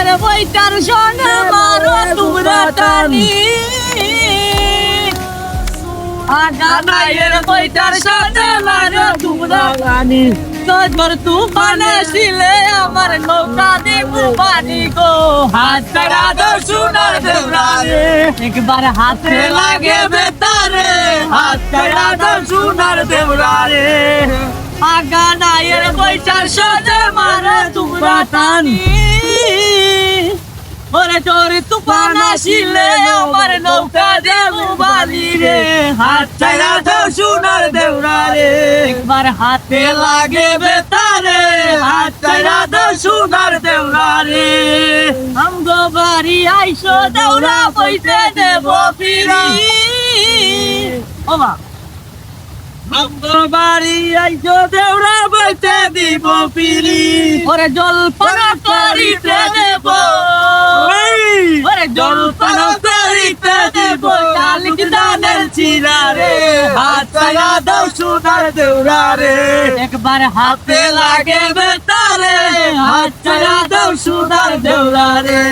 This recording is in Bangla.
নাইয়ের বইটার সনে মারো তোমরা টানি আগা নাইয়ের বইটার সনে মারো তোমরা টানি তোর তুফানে ছিলে আমার নৌকা দিব পানি গো হাত ছাড়া দাও সোনার দেওরারে একবার হাতে লাগে বেতারে হাত ছাড়া দাও সোনার দেওরারে আগা নাইয়ের বইটার সনে মারো তোমরা টানি ওরে তোর তুফান আসিলে আমার নৌকা দেব বালি রে হাত ছাড়া দাও সোনার দেওরারে একবার হাতে লাগে বেতারে হাত ছাড়া দাও সোনার দেওরারে আমগো বাড়ি আইসো দেওরা বইতে দেব ফিরি ও মা আমগো বাড়ি আইসো দেওরা বইতে দিব ফিরি ওরে জল পানা করিতে দেব ওরে জল পানা করিতে দেব কালিক দানের চিরারে হাত ছাড়া দাও সোনার দেওরারে একবার হাতে লাগে বেতারে হাত ছাড়া দাও সোনার দেওরারে